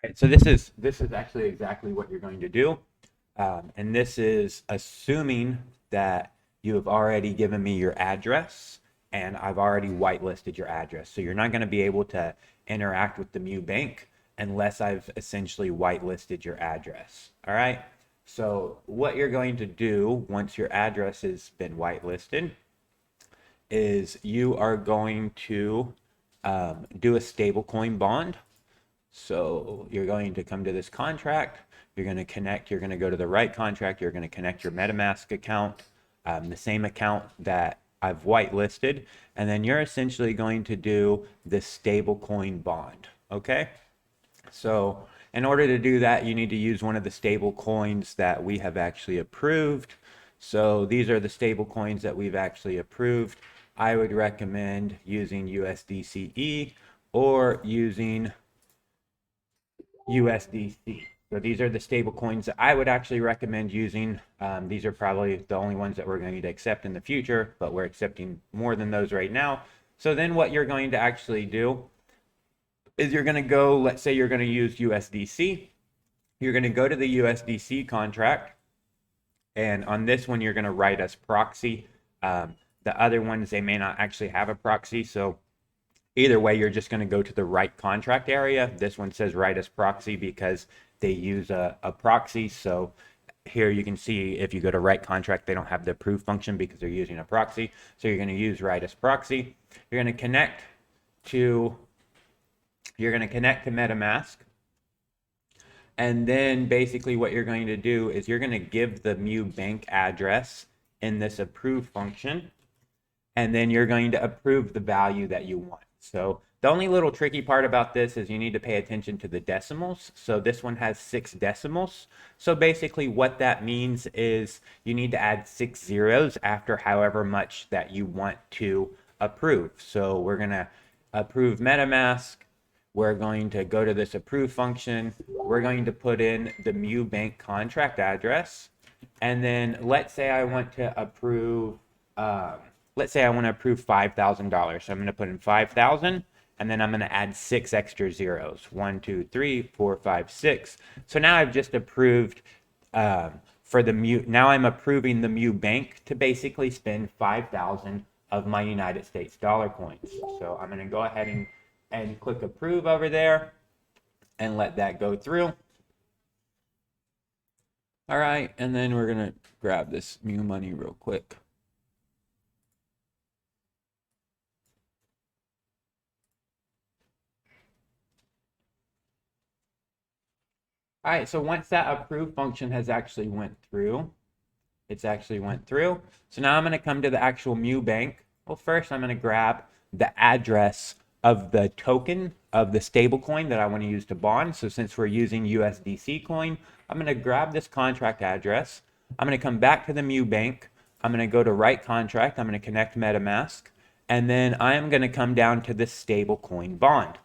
Right, so this is actually exactly what you're going to do, and this is assuming that you have already given me your address, and I've already whitelisted your address. So you're not going to be able to interact with the Mu Bank unless I've essentially whitelisted your address. All right. So what you're going to do once your address has been whitelisted is you are going to do a stablecoin bond. So you're going to come to this contract, you're going to connect, you're going to go to the right contract, you're going to connect your MetaMask account, the same account that I've whitelisted, and then you're essentially going to do this stablecoin bond. Okay? So in order to do that, you need to use one of the stable coins that we have actually approved. So these are the stable coins that we've actually approved. I would recommend using USDCE or using USDC. So these are the stable coins that I would actually recommend using. These are probably the only ones that we're going to accept in the future, but we're accepting more than those right now. So then what you're going to actually do is you're going to go, let's say you're going to use USDC. You're going to go to the USDC contract. And on this one, you're going to write as proxy. The other ones, they may not actually have a proxy. So either way, you're just going to go to the right contract area. This one says write as proxy because they use a proxy. So here you can see if you go to write contract, they don't have the approve function because they're using a proxy. So you're going to use write as proxy. You're going to connect to MetaMask. And then basically what you're going to do is you're going to give the Mu Bank address in this approve function. And then you're going to approve the value that you want. So the only little tricky part about this is you need to pay attention to the decimals. So this one has 6 decimals. So basically what that means is you need to add 6 zeros after however much that you want to approve. So we're going to approve MetaMask. We're going to go to this approve function. We're going to put in the Mu Bank contract address. And then let's say I want to approve $5,000. So I'm going to put in 5,000 and then I'm going to add 6 extra zeros. 1, 2, 3, 4, 5, 6. So now I've just approved for the Mu. Now I'm approving the Mu Bank to basically spend 5,000 of my United States dollar coins. So I'm going to go ahead and click approve over there and let that go through. All right, and then we're going to grab this Mu money real quick. All right, so once that approve function has actually went through, it's actually went through. So now I'm going to come to the actual Mu Bank. Well, first I'm going to grab the address of the token of the stablecoin that I want to use to bond. So since we're using USDC coin, I'm going to grab this contract address. I'm going to come back to the Mu Bank. I'm going to go to write contract. I'm going to connect MetaMask. And then I am going to come down to this stablecoin bond.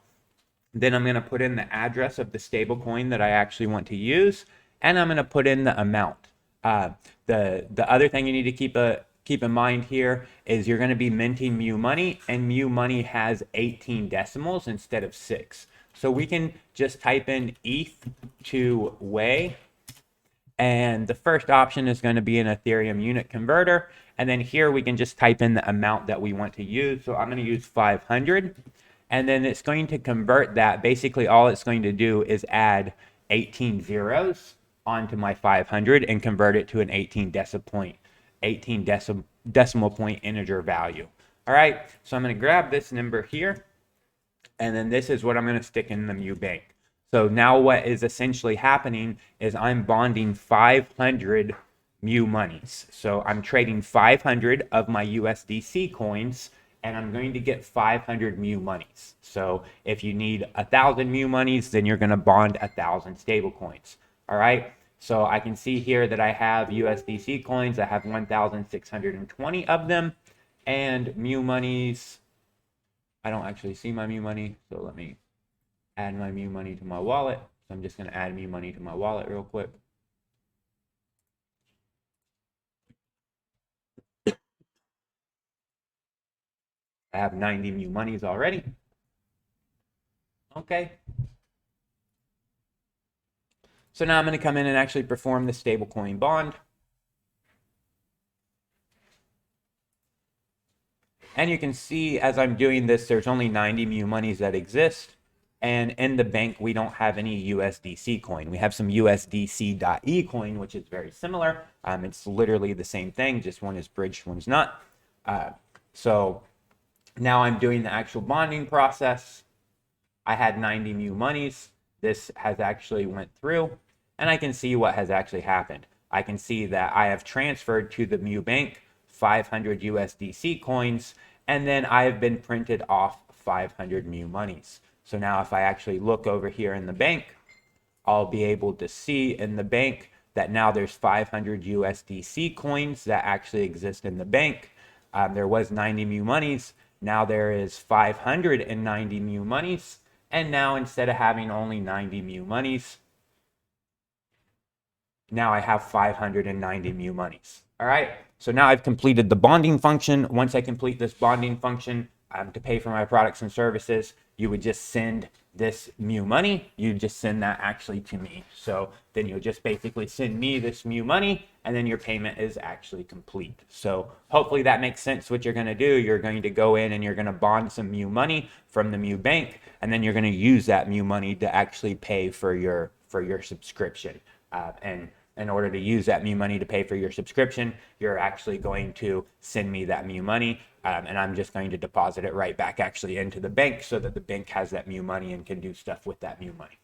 Then I'm going to put in the address of the stablecoin that I actually want to use, and I'm going to put in the amount. The other thing you need to keep in mind here is you're going to be minting Mu Money, and Mu Money has 18 decimals instead of 6. So we can just type in ETH to Way, and the first option is going to be an Ethereum unit converter. And then here we can just type in the amount that we want to use. So I'm going to use 500. And then it's going to convert that. Basically, all it's going to do is add 18 zeros onto my 500 and convert it to an 18 decimal point integer value. All right, so I'm going to grab this number here. And then this is what I'm going to stick in the Mu Bank. So now what is essentially happening is I'm bonding 500 Mu monies. So I'm trading 500 of my USDC coins and I'm going to get 500 Mu monies. So if you need 1,000 Mu monies, then you're going to bond 1,000 stable coins. All right. So I can see here that I have USDC coins. I have 1,620 of them, and Mu monies. I don't actually see my Mu money, so let me add my Mu money to my wallet. So I'm just going to add Mu money to my wallet real quick. I have 90 Mu monies already. Okay. So now I'm going to come in and actually perform the stablecoin bond. And you can see as I'm doing this, there's only 90 mu monies that exist. And in the bank, we don't have any USDC coin. We have some USDC.E coin, which is very similar. It's literally the same thing, just one is bridged, one's not. So now I'm doing the actual bonding process. I had 90 mu monies. This has actually went through, and I can see what has actually happened. I can see that I have transferred to the mu bank 500 USDC coins, and then I have been printed off 500 mu monies. So now if I actually look over here in the bank, I'll be able to see in the bank that now there's 500 USDC coins that actually exist in the bank. There was 90 mu monies. Now there is 590 mu monies. And now instead of having only 90 mu monies, now I have 590 mu monies. All right. So now I've completed the bonding function. Once I complete this bonding function to pay for my products and services, you would just send this mu money. You just send that actually to me. So then you'll just basically send me this mu money, and then your payment is actually complete. So hopefully that makes sense what you're going to do. You're going to go in and you're going to bond some mu money from the mu bank, and then you're going to use that mu money to actually pay for your subscription. And in order to use that mu money to pay for your subscription, you're actually going to send me that mu money, and I'm just going to deposit it right back actually into the bank so that the bank has that mu money and can do stuff with that mu money.